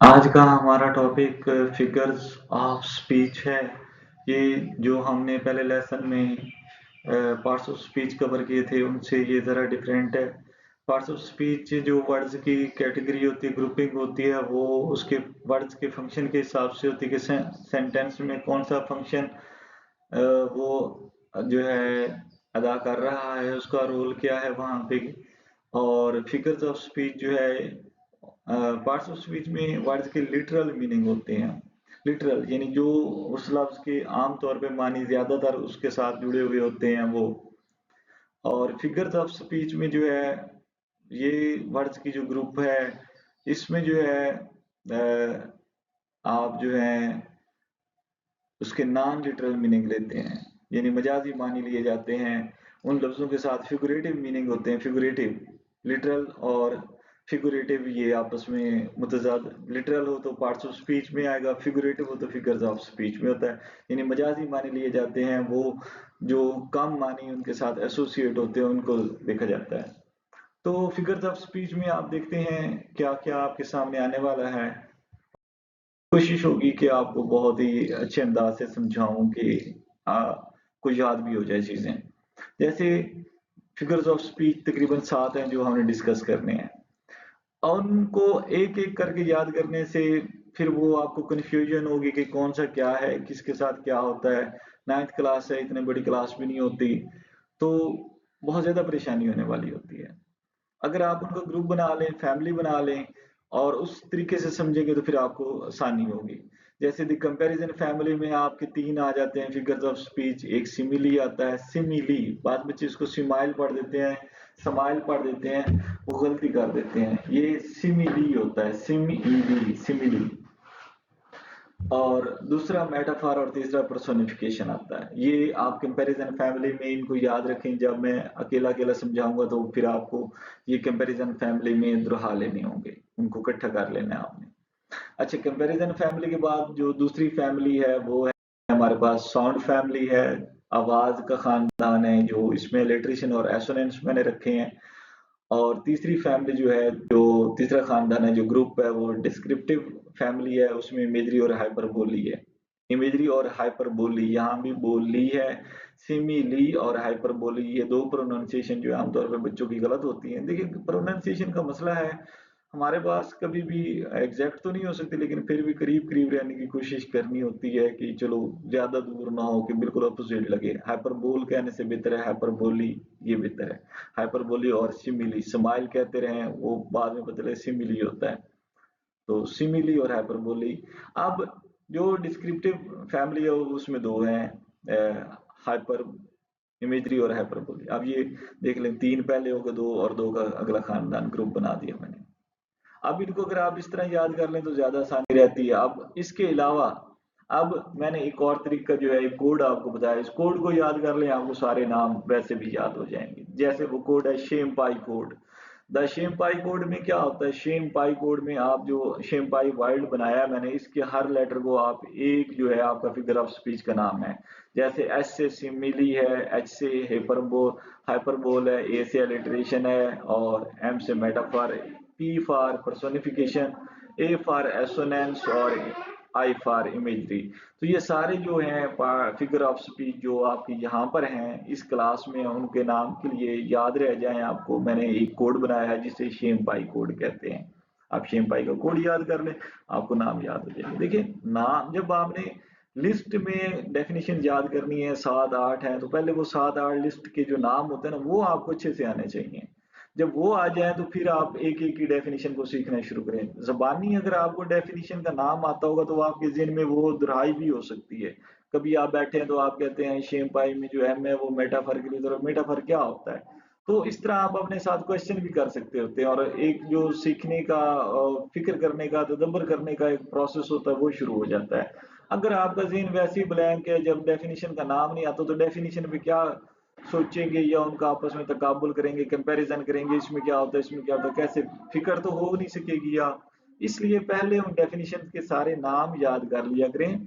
आज का हमारा टॉपिक फिगर्स ऑफ स्पीच है। ये जो हमने पहले लेसन में पार्ट्स ऑफ स्पीच कवर किए थे उनसे ये ज़रा डिफरेंट है। पार्ट्स ऑफ स्पीच जो वर्ड्स की कैटेगरी होती है, ग्रुपिंग होती है, वो उसके वर्ड्स के फंक्शन के हिसाब से होती है कि सेंटेंस में कौन सा फंक्शन वो जो है अदा कर रहा है, उसका रोल क्या है वहाँ पे। और फिगर्स ऑफ स्पीच जो है, पार्ट्स ऑफ स्पीच में वर्ड्स के लिटरल मीनिंग होते हैं। लिटरल यानी जो उस लफ्ज के आम तौर पे मानी ज्यादातर उसके साथ जुड़े हुए होते हैं वो। और फिगर्स ऑफ स्पीच में जो है, ये वर्ड्स की जो ग्रुप है, इसमें जो है आप जो है उसके नॉन लिटरल मीनिंग लेते हैं, यानी मजाजी मानी लिए जाते हैं। उन लफ्जों के साथ फिगरेटिव मीनिंग होते हैं। फिगरेटिव, लिटरल और फिगरेटिव ये आपस में मुतजाद। लिटरल हो तो पार्ट्स ऑफ स्पीच में आएगा, फिगरेटिव हो तो फिगर्स ऑफ स्पीच में होता है। यानी मजाजी मानी लिए जाते हैं, वो जो कम मानी उनके साथ एसोसिएट होते हैं उनको देखा जाता है। तो फिगर्स ऑफ स्पीच में आप देखते हैं क्या क्या आपके सामने आने वाला है। कोशिश होगी कि आपको बहुत ही अच्छे अंदाज से समझाऊं कि आपको याद भी हो जाए चीजें। जैसे फिगर्स ऑफ स्पीच तकरीबन 7 हैं जो हमने डिस्कस करने हैं, और उनको एक एक करके याद करने से फिर वो आपको कंफ्यूजन होगी कि कौन सा क्या है, किसके साथ क्या होता है। 9th क्लास है, इतनी बड़ी क्लास भी नहीं होती, तो बहुत ज्यादा परेशानी होने वाली होती है। अगर आप उनका ग्रुप बना लें, फैमिली बना लें और उस तरीके से समझेंगे तो फिर आपको आसानी होगी। जैसे द कंपैरिजन फैमिली में आपके 3 आ जाते हैं फिगर्स ऑफ स्पीच। एक सिमिली आता है, सिमिली, बाद बच्चे इसको सिमाइल पढ़ देते हैं, समाइल पढ़ देते हैं, वो गलती कर देते हैं। ये सिमिली होता है, सिमिली, सिमिली। और दूसरा मेटाफर और तीसरा पर्सोनिफिकेशन आता है। ये आप कंपैरिजन फैमिली में इनको याद रखें, जब मैं अकेला अकेला समझाऊंगा तो फिर आपको ये कंपैरिजन फैमिली में दुहरा लेने होंगे, उनको इकट्ठा कर लेना है आपने। अच्छा, कंपैरिजन फैमिली के बाद जो दूसरी फैमिली है वो है हमारे पास साउंड फैमिली है। आवाज का खानदान है, जो इसमें लिटरेशन और एसोनेंस मैंने रखे हैं। और तीसरी फैमिली जो है, जो तीसरा खानदान है, जो ग्रुप है, वो डिस्क्रिप्टिव फैमिली है। उसमें इमेजरी और हाइपरबोली है। इमेजरी और हाइपरबोली, यहाँ भी बोली है। सिमिली और हाइपरबोली, ये दो प्रोनाउंसिएशन जो है आमतौर पर बच्चों की गलत होती है। देखिए, प्रोनाउंसिएशन का मसला है, हमारे पास कभी भी एग्जैक्ट तो नहीं हो सकती, लेकिन फिर भी करीब करीब रहने की कोशिश करनी होती है कि चलो ज्यादा दूर ना हो कि बिल्कुल अपोजिट लगे। हाइपरबोल कहने से बेहतर है हाइपरबोली, ये बेहतर है। हाइपरबोली और सिमिली, स्माइल कहते रहे वो बाद में बदले सिमिली होता है। तो सिमिली और हाइपरबोली। अब जो डिस्क्रिप्टिव फैमिली है उसमें दो हैं, हाइपर इमेजरी और हाइपरबोली। अब ये देख लें, 3 पहले हो गए, 2 और 2 का अगला खानदान ग्रुप बना दिया मैंने। अब इनको अगर आप इस तरह याद कर लें तो ज्यादा आसानी रहती है। अब इसके अलावा अब मैंने एक और तरीका जो है, एक कोड आपको बताया, इस कोड को याद कर लें, आपको सारे नाम वैसे भी याद हो जाएंगे। जैसे वो कोड है शेम पाई कोड। द शेम पाई कोड में क्या होता है, शेम पाई कोड में आप जो शेम पाई वाइल्ड बनाया मैंने, इसके हर लेटर को आप एक जो है आपका फिगर ऑफ स्पीच का नाम है। जैसे एस से सिमिली है, एच से हाइपरबोल है, ए से अलिटरेशन है, और एम से metaphor, P for personification, A for assonance, और आई फॉर इमेजरी। तो ये सारे जो हैं फिगर ऑफ स्पीच जो आपके यहाँ पर हैं इस क्लास में, उनके नाम के लिए याद रह जाएं आपको, मैंने एक कोड बनाया है जिसे शेम पाई कोड कहते हैं। आप शेम पाई का कोड याद कर लें, आपको नाम याद हो जाएंगे। देखिए, नाम जब आपने लिस्ट में डेफिनेशन याद करनी है, 7 8 है, तो पहले वो 7 8 लिस्ट के जो नाम होते हैं ना, वो आपको अच्छे से आने चाहिए। जब वो आ जाए तो फिर आप एक एक की डेफिनेशन को सीखना शुरू करें। जबानी अगर आपको डेफिनेशन का नाम आता होगा तो आपके जिन में वो दुहराई भी हो सकती है। कभी आप बैठे हैं तो आप कहते हैं शेम पाई में जो एम है वो मेटाफर के लिए, तो मेटाफर क्या होता है। तो इस तरह आप अपने साथ क्वेश्चन भी कर सकते होते हैं, और एक जो सीखने का, फिक्र करने का, तदब्बर करने का एक प्रोसेस होता है, वो शुरू हो जाता है। अगर आपका ज़हन वैसे ही ब्लैंक है, जब डेफिनेशन का नाम नहीं आता तो डेफिनेशन पे क्या सोचेंगे, या उनका आपस में तकाबुल करेंगे, कंपैरिजन करेंगे, इसमें क्या होता है, इसमें क्या होता है, कैसे फिक्र तो हो नहीं सकेगी। या इसलिए पहले उन डेफिनेशन के सारे नाम याद कर लिया करें,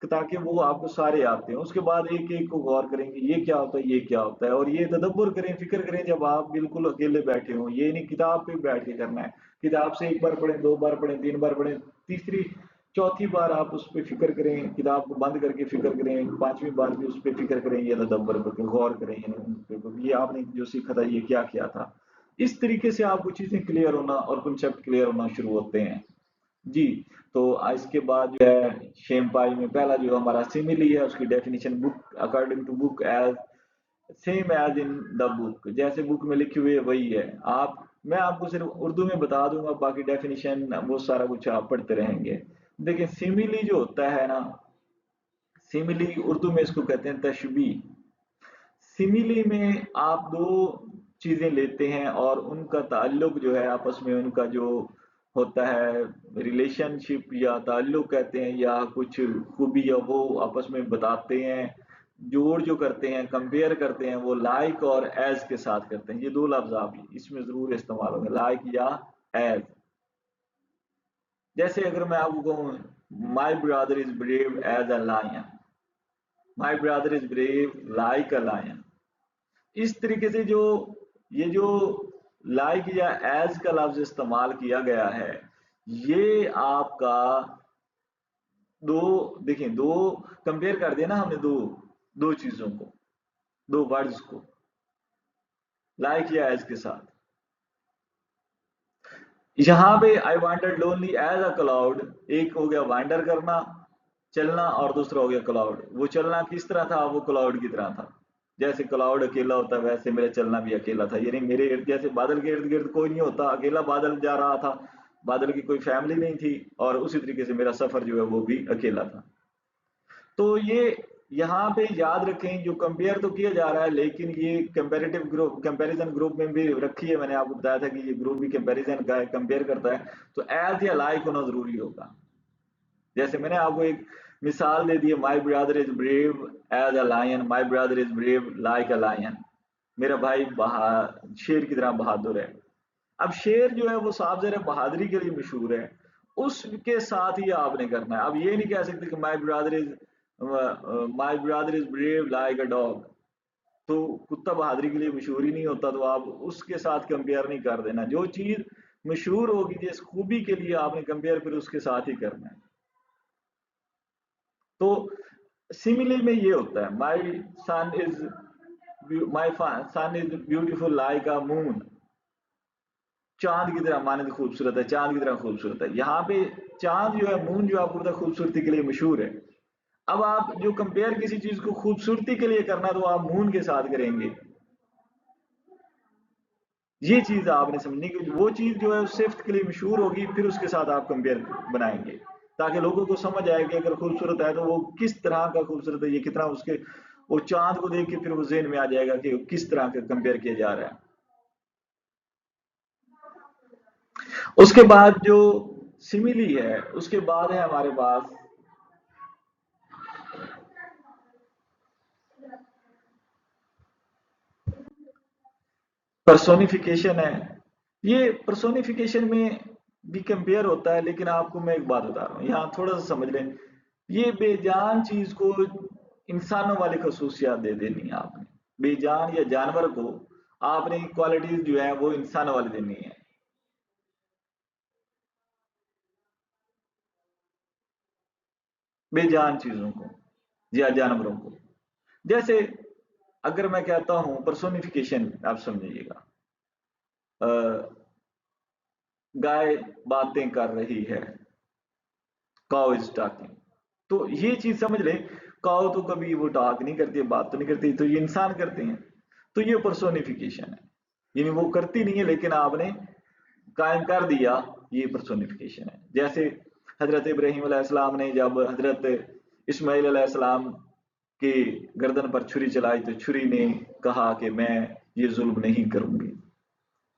ताकि वो आपको सारे आते हैं। उसके बाद एक एक को गौर करेंगे, ये क्या होता है, ये क्या होता है, और ये तदब्बर करें, फिक्र करें जब आप बिल्कुल अकेले बैठे हों। ये नहीं किताब पे बैठ के करना है, किताब से एक बार पढ़ें, दो बार पढ़ें, तीन बार पढ़ें, तीसरी चौथी बार आप उस पर फिक्र करें, किताब को बंद करके फिक्र करें, पांचवी बार भी उस पर फिक्र करें, ये तदब्बर करके गौर करें, ये आपने जो सीखा था ये क्या किया था। इस तरीके से आपको चीजें क्लियर होना और कंसेप्ट क्लियर होना शुरू होते हैं। जी। तो इसके बाद जो है शेमपाई में पहला जो हमारा सिमिली है, उसकी definition book according to book as same as in the book, जैसे बुक में लिखी हुई है वही है। आप मैं आपको सिर्फ उर्दू में बता दूंगा, बाकी डेफिनेशन वो सारा कुछ आप पढ़ते रहेंगे। देखिए सिमिली जो होता है ना, सिमिली उर्दू में इसको कहते हैं तशबी। सिमिली में आप दो चीजें लेते हैं और उनका ताल्लुक जो है आपस में, उनका जो होता है रिलेशनशिप या ताल्लुक कहते हैं या कुछ खूबी, या वो आपस में बताते हैं, जोड़ जो करते हैं, कंपेयर करते हैं, वो लाइक और एज के साथ करते हैं। ये दो लफ्ज आप इसमें जरूर इस्तेमाल होंगे, लाइक या एज। जैसे अगर मैं आपको कहूँ my brother is brave as a lion, my brother is brave like a lion, इस तरीके से जो ये जो लाइक या एज का लफ्ज इस्तेमाल किया गया है, ये आपका दो, देखिए दो कंपेयर कर दिया ना हमने, दो दो चीजों को, दो वर्ड्स को लाइक या एज के साथ। यहाँ पे I wanted lonely as a cloud, एक हो गया वांडर करना, चलना, और दूसरा हो गया क्लाउड। वो चलना किस तरह था, वो क्लाउड की तरह था। जैसे क्लाउड अकेला होता है वैसे मेरा चलना भी अकेला था, यानी मेरे इर्द, जैसे बादल के इर्द गिर्द कोई नहीं होता, अकेला बादल जा रहा था, बादल की कोई फैमिली नहीं थी, और उसी तरीके से मेरा सफर जो है वो भी अकेला था। तो ये यहाँ पे याद रखें, जो कंपेयर तो किया जा रहा है, लेकिन ये कंपेरेटिव ग्रुप, कंपैरिजन ग्रुप में भी रखी है। मैंने आपको बताया था कि ये ग्रुप भी कंपैरिजन का कंपेयर करता है, तो एज या लाइक होना जरूरी होगा। जैसे मैंने आपको एक मिसाल दे दी, my brother is brave as a lion, my brother is brave like a lion, मेरा भाई शेर की तरह बहादुर है। अब शेर जो है वो साफ जरा बहादुरी के लिए मशहूर है, उसके साथ ही आपने करना है। अब ये नहीं कह सकते कि माई brother is brave like a dog, तो कुत्ता बहादुरी के लिए मशहूर ही नहीं होता, तो आप उसके साथ कंपेयर नहीं कर देना। जो चीज मशहूर होगी जिस खूबी के लिए आपने कंपेयर, फिर उसके साथ ही करना है। तो सिमिली में ये होता है, my son is beautiful like a moon, चांद की तरह मानद खूबसूरत है, चांद की तरह खूबसूरत है। यहाँ पे चांद जो है, मून जो आपको पता खूबसूरती के लिए मशहूर है। अब आप जो कंपेयर किसी चीज को खूबसूरती के लिए करना, तो आप मून के साथ करेंगे। ये चीज आपने समझनी कि वो चीज जो है सिफ्त के लिए मशहूर होगी, फिर उसके साथ आप कंपेयर बनाएंगे, ताकि लोगों को समझ आए कि अगर खूबसूरत है तो वो किस तरह का खूबसूरत है, ये कितना उसके, वो चांद को देख के फिर वो जेहन में आ जाएगा कि किस तरह का कंपेयर किया जा रहा है। उसके बाद जो सिमिली है, उसके बाद है हमारे पास पर्सोनिफिकेशन है। ये पर्सोनिफिकेशन में भी कंपेयर होता है, लेकिन आपको मैं एक बात बता रहा हूँ, यहाँ थोड़ा सा समझ लें। ये बेजान चीज को इंसानों वाली खसूसियात दे देनी है आपने, बेजान या जानवर को आपने क्वालिटीज जो है वो इंसानों वाली देनी है। बेजान चीजों को या जानवरों को, जैसे अगर मैं कहता हूं पर्सोनिफिकेशन, आप समझिएगा, गाय बातें कर रही है, काउ इज टॉकिंग, तो ये चीज समझ ले, काउ तो कभी वो टॉक नहीं करती है, बात तो नहीं करती, तो ये इंसान करते हैं, तो ये पर्सोनिफिकेशन है। यानी वो करती नहीं है, लेकिन आपने कायम कर दिया, ये पर्सोनिफिकेशन है। जैसे हजरत इब्राहिम अलैहिस्सलाम ने जब हजरत इस्माइल अलैहिस्सलाम की गर्दन पर छुरी चलाई, तो छुरी ने कहा कि मैं ये जुल्म नहीं करूंगी,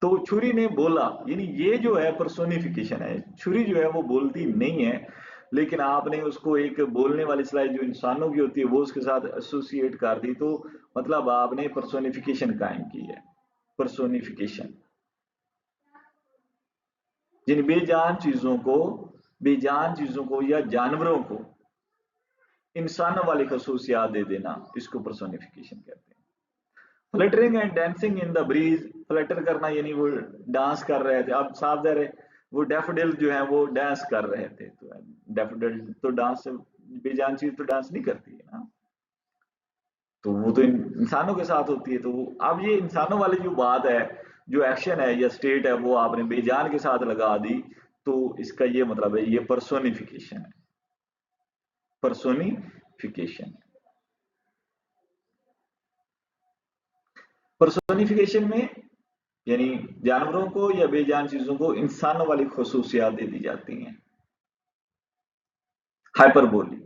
तो छुरी ने बोला। यानी ये जो है पर्सोनिफिकेशन है, छुरी जो है वो बोलती नहीं है, लेकिन आपने उसको एक बोलने वाली सलाह जो इंसानों की होती है वो उसके साथ एसोसिएट कर दी, तो मतलब आपने पर्सोनिफिकेशन कायम की है। पर्सोनिफिकेशन जिन बेजान चीजों को, बेजान चीजों को या जानवरों को इंसानों वाली खसूसियात दे देना, इसको पर्सोनिफिकेशन कहते हैं। Fluttering and dancing in the breeze, Flutter करना यानी वो डांस कर रहे थे। अब साफ ज़ाहिर है वो डैफोडिल जो है वो डांस कर रहे थे, तो डैफोडिल तो डांस, बेजान चीज तो डांस नहीं करती है ना, तो वो तो इंसानों के साथ होती है। तो अब ये इंसानों वाली जो बात है, जो एक्शन है या स्टेट है, वो आपने बेजान के साथ लगा दी, तो इसका ये मतलब है, ये पर्सोनिफिकेशन है, पर्सोनिफिकेशन। पर्सोनिफिकेशन में यानी जानवरों को या बेजान चीजों को इंसानों वाली खसूसियात दे दी जाती हैं। हाइपरबोली,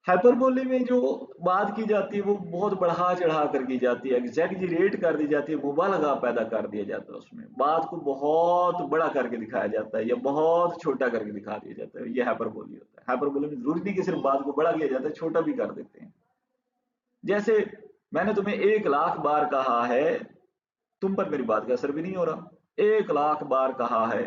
हाइपरबोली में जो बात की जाती है वो बहुत बढ़ा चढ़ा कर की जाती है, एग्जैगरेट कर दी जाती है, मुबालगा पैदा कर दिया जाता है, उसमें बात को बहुत बड़ा करके दिखाया जाता है या बहुत छोटा करके दिखा दिया जाता है, ये हाइपरबोली होता है। हाइपरबोली में जरूरी नहीं कि सिर्फ बात को बड़ा किया जाता है, छोटा भी कर देते हैं। जैसे मैंने तुम्हें 1 लाख बार कहा है, तुम पर मेरी बात का असर भी नहीं हो रहा। 1 लाख बार कहा है,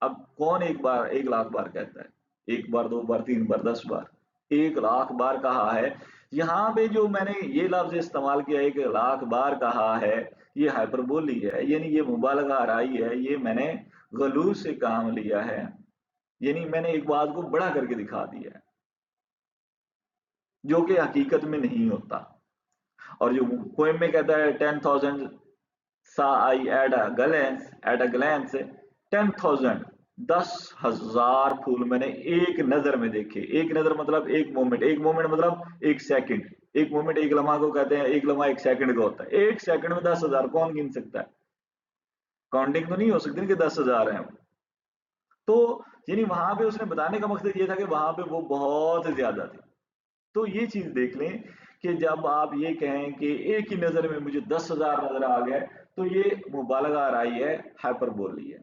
अब कौन एक बार 1 लाख बार कहता है? 1 बार, 2 बार, 3 बार, 10 बार, 1 लाख बार कहा है। यहाँ पे जो मैंने ये लफ्ज इस्तेमाल किया, 1 लाख बार कहा है, ये हाइपरबोली है, यानी ये मुबालगा आराई है, ये मैंने गलूज से काम लिया है, यानी मैंने एक बात को बड़ा करके दिखा दिया है, जो कि हकीकत में नहीं होता। और जो पोएम में कहता है 10,000 saw I at a glance 10,000, 10,000 फूल मैंने एक नजर में देखे। एक नजर मतलब एक मोमेंट, एक मोमेंट मतलब एक सेकंड, एक मोमेंट एक लम्हा को कहते हैं, एक लम्हा एक सेकंड का होता है। एक सेकंड में 10,000 कौन गिन सकता है? काउंटिंग तो नहीं हो सकती कि 10,000 है। तो यानी वहां पे उसने बताने का मकसद ये था कि वहां पे वो बहुत ज्यादा थे। तो ये चीज देख लें कि जब आप ये कहें कि एक ही नजर में मुझे 10,000 नजर आ गए, तो ये मुबालगा आराई है, हाइपरबोली है,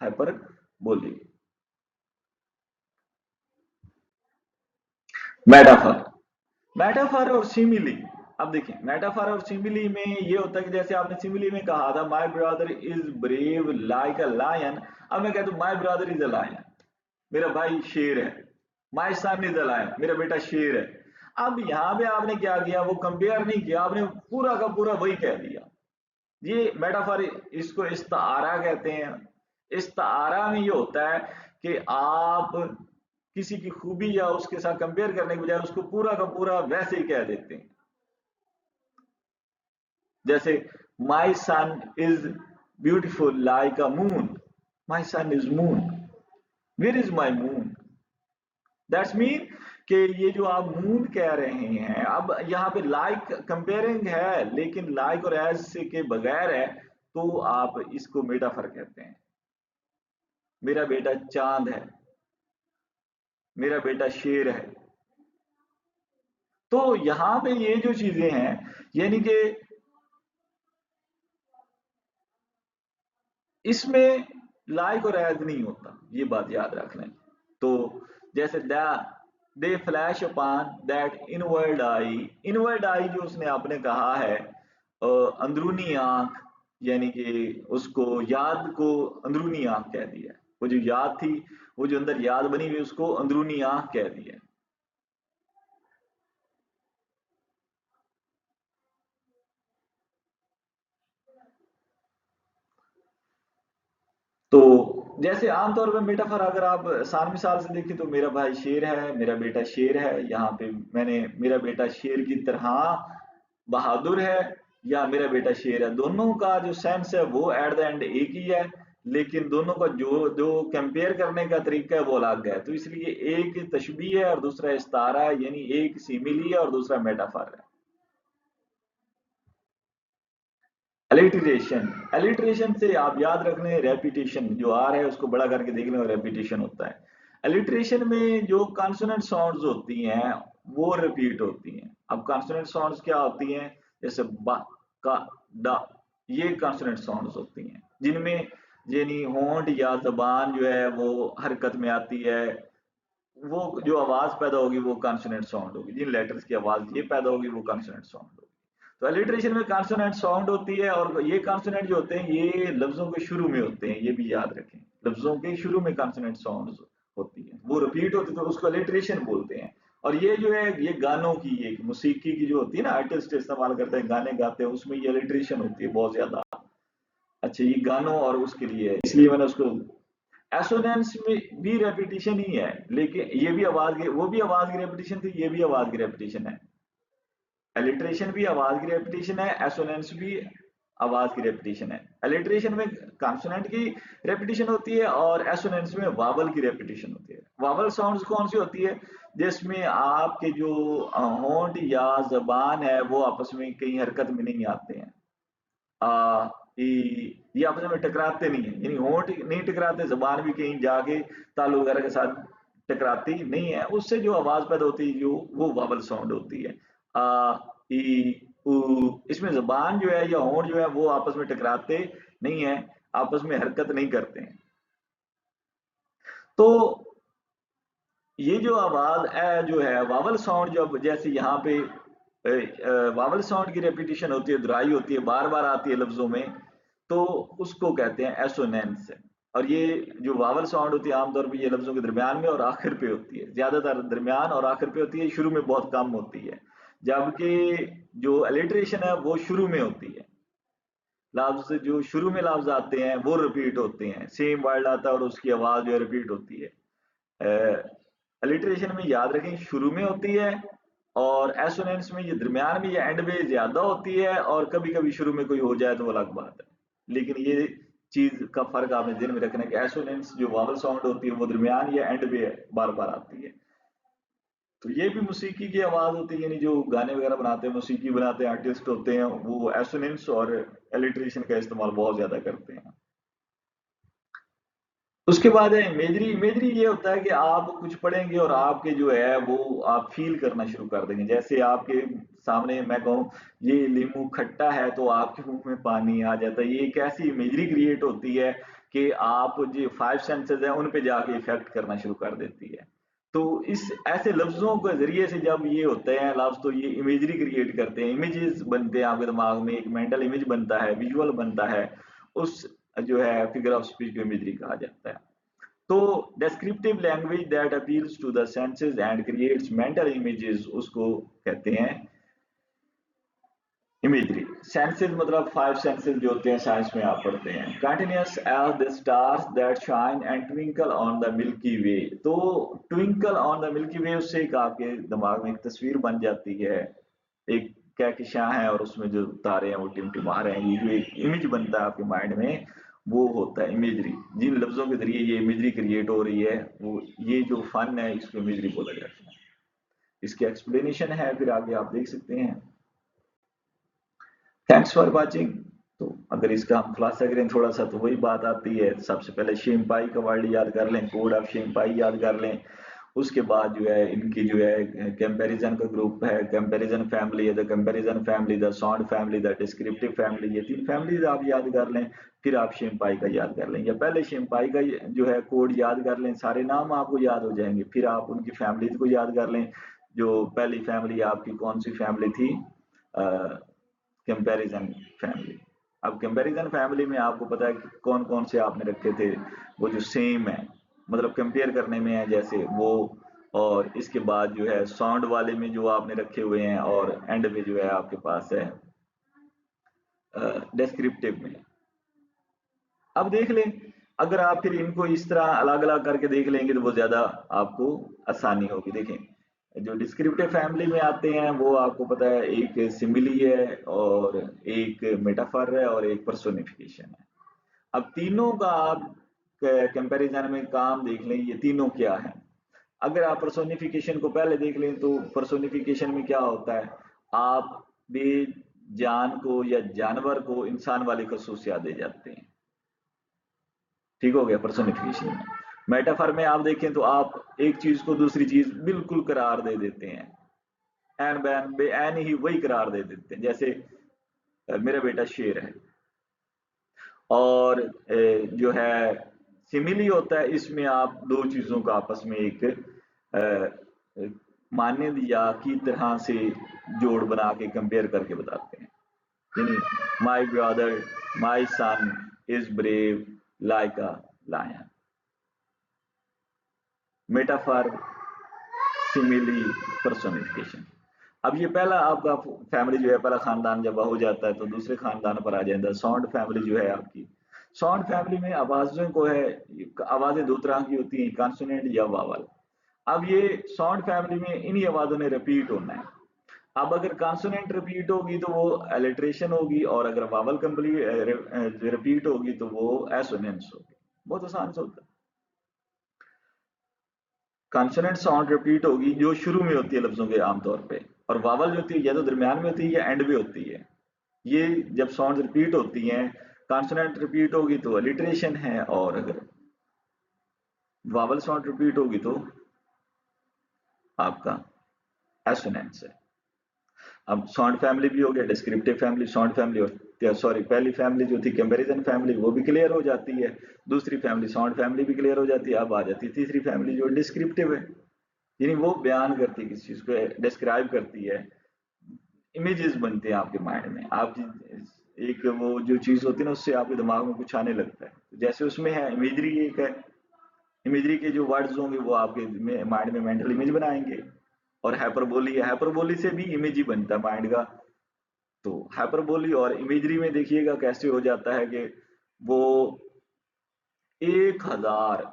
हाइपरबोली। मेटाफर, मेटाफर और सिमिली। अब देखिए मेटाफर और सिमिली में ये होता है कि जैसे आपने सिमिली में कहा था my brother is brave like a lion, अब मैं कहता हूं my brother is a lion, मेरा भाई शेर है। My son is a lion, मेरा बेटा शेर है। अब यहाँ पे आपने क्या किया, वो कंपेयर नहीं किया, आपने पूरा का पूरा वही कह दिया। ये मेटाफर, इसको इस्तारा कहते हैं। इस्तारा में ये होता है कि आप किसी की खूबी या उसके साथ कंपेयर करने के बजाय उसको पूरा का पूरा वैसे ही कह देते हैं। जैसे my son is beautiful like a moon, my son is moon, where is my moon, that's mean कि ये जो आप मून कह रहे हैं, अब यहाँ पे लाइक कंपेयरिंग है, लेकिन लाइक और एज से के बगैर है, तो आप इसको मेटाफर कहते हैं। मेरा बेटा चांद है, मेरा बेटा शेर है। तो यहाँ पे ये जो चीजें हैं, यानी कि इसमें लाइक और एज नहीं होता, ये बात याद रख लें। तो जैसे दे flash upon that inward I, inward आई जो उसने आपने कहा है, अंदरूनी आंख, यानी कि उसको याद को अंदरूनी आंख कह दिया। वो जो याद थी, वो जो अंदर याद बनी हुई, उसको अंदरूनी आंख कह दिया। तो जैसे आमतौर पर मेटाफर अगर आप आसान मिसाल से देखें, तो मेरा भाई शेर है, मेरा बेटा शेर है, यहाँ पे मैंने मेरा बेटा शेर की तरह बहादुर है या मेरा बेटा शेर है, दोनों का जो सेंस है वो एट द एंड एक ही है, लेकिन दोनों का जो जो कंपेयर करने का तरीका है वो अलग है। तो इसलिए एक तशबीह है और दूसरा इस्तारा है, यानी एक सिमिली है और दूसरा मेटाफर है। एलिटरेशन, एलिटरेशन से आप याद रख लें, रेपिटेशन जो आ रहा है उसको बड़ा करके देख लें, और रेपिटेशन होता है। एलिटरेशन में जो कॉन्सोनेंट साउंड्स होती हैं वो रिपीट होती हैं। अब कॉन्सोनेंट साउंड्स क्या होती हैं? जैसे बा, का, दा, ये कॉन्सोनेंट साउंड्स होती हैं, जिनमें यानी होंठ या जबान जो है वो हरकत में आती है। वो जो आवाज पैदा होगी वो कॉन्सोनेंट साउंड होगी, जिन लेटर्स की आवाज ये पैदा होगी वो कॉन्सोनेंट साउंड होगी। तो अलिटरेशन में कॉन्सोनेंट साउंड होती है, और ये कॉन्सोनेंट जो होते हैं ये लफ्जों के शुरू में होते हैं, ये भी याद रखें। लफ्जों के शुरू में कॉन्सोनेंट साउंड होती है, वो रिपीट होती है, तो उसको अलिटरेशन बोलते हैं। और ये जो है ये गानों की एक मौसीकी की जो होती है ना, आर्टिस्ट इस्तेमाल करते हैं, गाने गाते हैं, उसमें ये अलिट्रेशन होती है बहुत ज्यादा। अच्छा, ये गानों और उसके लिए है, इसलिए मैंने उसको, एसोनेंस में भी रेपिटेशन ही है, लेकिन ये भी आवाज की, वो भी आवाज की रेपिटेशन थी, ये भी आवाज की रेपिटेशन है। अलिट्रेशन भी आवाज की रेपिटेशन है, एसोनेंस भी आवाज की रेपिटेशन है। अलिट्रेशन में कॉन्सोनेंट की रेपिटेशन होती है और एसोनेंस में वावल की रेपिटेशन होती है। वावल साउंड्स कौन सी होती है? जिसमें आपके जो होंठ या जबान है वो आपस में कहीं हरकत में नहीं आते हैं। आ, ये आपस में टकराते नहीं है, यानी होंठ नहीं टकराते, जबान भी कहीं जाके तालु वगैरह के साथ टकराती नहीं है, उससे जो आवाज पैदा होती है जो वो वावल साउंड होती है। आ ई उ, इसमें जबान जो है या होंठ जो है वो आपस में टकराते नहीं है, आपस में हरकत नहीं करते हैं। तो ये जो आवाज है जो है वावल साउंड, जब जैसे यहाँ पे वावल साउंड की रेपिटेशन होती है, दुहराई होती है, बार बार आती है लफ्जों में, तो उसको कहते हैं एसोनेंस। और ये जो वावल साउंड होती है आमतौर पर ये लफ्जों के दरमियान में और आखिर पे होती है, ज्यादातर दरमियान और आखिर पे होती है, शुरू में बहुत कम होती है। जबकि जो अलिट्रेशन है वो शुरू में होती है। लफ्ज जो शुरू में लफ्ज आते हैं वो रिपीट होते हैं, सेम वर्ड आता है और उसकी आवाज जो है रिपीट होती है। अलिट्रेशन में याद रखें शुरू में होती है, और एसोनेंस में ये दरमियान में या एंड में ज्यादा होती है, और कभी कभी शुरू में कोई हो जाए तो वो अलग बात है। लेकिन ये चीज का फर्क आपने ध्यान में रखना है कि एसोनेंस जो वावल साउंड होती है वो दरमियान या एंड में बार बार आती है। तो ये भी मौसीकी की आवाज होती है, यानी जो गाने वगैरह बनाते हैं, मौसीकी बनाते हैं, आर्टिस्ट होते हैं, वो एसोनेंस और एलिट्रेशन का इस्तेमाल बहुत ज्यादा करते हैं। उसके बाद है इमेजरी। इमेजरी ये होता है कि आप कुछ पढ़ेंगे और आपके जो है वो आप फील करना शुरू कर देंगे। जैसे आपके सामने मैं कहूँ ये नींबू खट्टा है तो आपके मुंह में पानी आ जाता है। ये एक ऐसी इमेजरी क्रिएट होती है कि आप जो फाइव सेंसेस है उन पे जाके इफेक्ट करना शुरू कर देती है। तो इस ऐसे लफ्जों के जरिए से जब ये होते हैं लफ्ज, तो ये इमेजरी क्रिएट करते हैं, इमेजेस बनते हैं आपके दिमाग में, एक मेंटल इमेज बनता है, विजुअल बनता है। उस जो है फिगर ऑफ स्पीच को इमेजरी कहा जाता है। तो descriptive language that appeals to the senses and creates mental images उसको कहते हैं इमेजरी। सेंसेस मतलब फाइव सेंसेस जो होते हैं साइंस में आप पढ़ते हैं। Continuous as the stars that shine and twinkle on the milky way. तो twinkle on the milky way, उससे एक आपके दिमाग में एक तस्वीर बन जाती है, एक कहकशां है और उसमें जो तारे हैं वो टिमटिमा रहे हैं, ये जो एक इमेज बनता है आपके माइंड में वो होता है इमेजरी। जिन लफ्जों के जरिए ये इमेजरी क्रिएट हो रही है वो, ये जो फन है इसको इमेजरी बोला जाता है। इसकी एक्सप्लेनेशन है, फिर आगे आप देख सकते हैं। Thanks for watching. तो अगर इसका हम खुलासा करें थोड़ा सा, तो वही बात आती है, सबसे पहले शेमपाई का वर्ड याद कर लें, कोड ऑफ शेमपाई याद कर लें। उसके बाद जो है इनकी जो है कंपैरिजन का ग्रुप है, कंपैरिजन फैमिली है, the comparison family, the sound family, the descriptive family, ये तीन फैमिलीज आप याद कर लें। फिर आप शेमपाई का याद कर लें, या पहले शेमपाई का जो है कोड याद कर लें, सारे नाम आपको याद हो जाएंगे, फिर आप उनकी फैमिलीज को याद कर लें। जो पहली फैमिली आपकी कौन सी फैमिली थी? Comparison family. अब कंपैरिजन फैमिली में आपको पता है कि कौन कौन से आपने रखे थे, वो जो सेम है, मतलब कंपेयर करने में है जैसे वो। और इसके बाद जो है साउंड वाले में जो आपने रखे हुए हैं, और एंड में जो है आपके पास है डिस्क्रिप्टिव में। अब देख लें, अगर आप फिर इनको इस तरह अलग अलग करके देख लेंगे तो वो ज्यादा आपको आसानी होगी। देखें, जो डिस्क्रिप्टिव फैमिली में आते हैं वो आपको पता है एक सिमिली है, और एक मेटाफर है, और एक पर्सोनिफिकेशन है। अब तीनों का आप कंपैरिजन में काम देख लें, ये तीनों क्या है। अगर आप पर्सोनिफिकेशन को पहले देख लें, तो पर्सोनिफिकेशन में क्या होता है, आप बेजान को या जानवर को इंसान वाली खसूसियात दे जाते हैं। ठीक हो गया पर्सोनिफिकेशन में। मेटाफर में आप देखें तो आप एक चीज को दूसरी चीज बिल्कुल करार दे देते हैं, एन बैन बे एन ही वही करार दे देते हैं। जैसे मेरा बेटा शेर है, और जो है सिमिली होता है, इसमें आप दो चीजों को आपस में एक मान्य या की तरह से जोड़ बना के कंपेयर करके बताते हैं। यानी my brother, my son is brave like a lion. Metaphor simile personification. अब ये पहला आपका फैमिली जो है, पहला खानदान जब हो जाता है तो दूसरे खानदान पर आ जाता है। साउंड फैमिली जो है आपकी, साउंड फैमिली में आवाजों को है, आवाजें दो तरह की होती हैं, कॉन्सोनेंट या वावल। अब ये साउंड फैमिली में इन्हीं आवाजों ने रिपीट होना है। अब अगर कॉन्सोनेंट रिपीट होगी तो वो एलिट्रेशन होगी, और अगर वावल कंप्लीट रिपीट होगी तो वो एसोनेंस होगी। बहुत आसान सा होता है। कॉन्सोनेंट साउंड रिपीट होगी जो शुरू में होती है लफ्जों के आमतौर पे, और वावल जो होती है या तो दरमियान में होती है या एंड में होती है। ये जब साउंड रिपीट होती हैं, कॉन्सोनेंट रिपीट होगी तो अलिट्रेशन है, और अगर वावल साउंड रिपीट होगी तो आपका एसोनेंस है। अब साउंड फैमिली भी हो गया, डिस्क्रिप्टिव फैमिली, साउंड फैमिली, और सॉरी पहली फैमिली जो थी कंपैरिजन फैमिली वो भी क्लियर हो जाती है, दूसरी फैमिली साउंड फैमिली भी क्लियर हो जाती है। अब आ जाती है तीसरी फैमिली जो डिस्क्रिप्टिव है, यानी वो बयान करती है, किसी चीज को डिस्क्राइब करती है। इमेजेस बनते हैं आपके माइंड में, आपकी एक वो जो चीज होती है ना, उससे आपके दिमाग में कुछ आने लगता है। जैसे उसमें है इमेजरी, एक है इमेजरी के जो वर्ड्स होंगे वो आपके माइंड में मेंटल इमेज बनाएंगे। और हाइपरबोली है, हाइपरबोली से भी इमेज ही बनता है माइंड का। तो हाइपरबोली और इमेजरी में देखिएगा कैसे हो जाता है कि वो 1000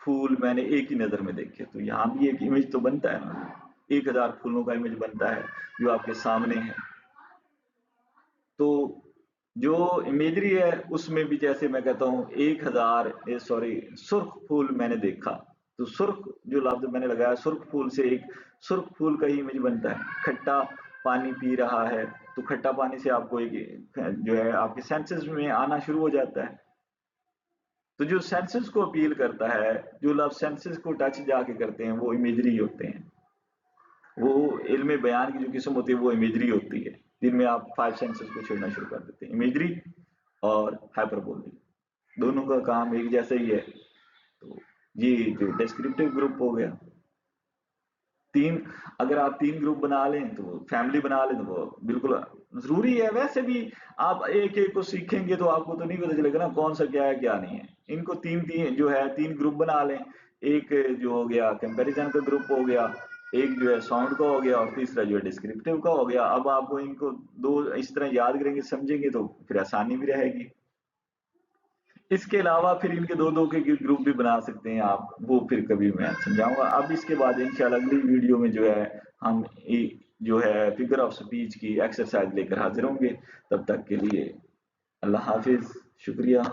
फूल मैंने एक ही नजर में देखे, तो यहाँ भी एक इमेज तो बनता है ना, 1000 फूलों का इमेज बनता है जो आपके सामने है। तो जो इमेजरी है उसमें भी जैसे मैं कहता हूँ 1000 सॉरी सुर्ख फूल मैंने देखा, तो सुर्ख जो लफ्ज मैंने लगाया, सुर्ख फूल से एक सुर्ख फूल का ही इमेज बनता है। खट्टा पानी पी रहा है, तो खट्टा पानी से आपको एक जो है आपके सेंसेस में आना शुरू हो जाता है। तो जो सेंसेस को अपील करता है, जो लफ्ज सेंसेस को टच जाके करते हैं, वो इमेजरी होते हैं। वो इल्म बयान की जो किस्म होती है वो इमेजरी होती है, जिनमें आप 5 सेंसेस को छेड़ना शुरू कर देते हैं। इमेजरी और हाइपरबोली दोनों का काम एक जैसा ही है। तो ये जो डिस्क्रिप्टिव ग्रुप हो गया, तीन, अगर आप 3 ग्रुप बना लें तो फैमिली बना लें तो वो बिल्कुल जरूरी है। वैसे भी आप एक एक को सीखेंगे तो आपको तो नहीं पता चलेगा ना कौन सा क्या है क्या नहीं है। इनको तीन तीन जो है 3 ग्रुप बना लें। एक जो हो गया कंपैरिजन का ग्रुप हो गया, एक जो है साउंड का हो गया, और तीसरा जो है डिस्क्रिप्टिव का हो गया। अब आपको इनको दो इस तरह याद करेंगे, समझेंगे तो फिर आसानी भी रहेगी। इसके अलावा फिर इनके दो दो के ग्रुप भी बना सकते हैं आप, वो फिर कभी मैं समझाऊंगा। अब इसके बाद इंशाल्लाह अगली वीडियो में जो है हम जो है फिगर ऑफ स्पीच की एक्सरसाइज लेकर हाजिर होंगे। तब तक के लिए अल्लाह हाफिज, शुक्रिया।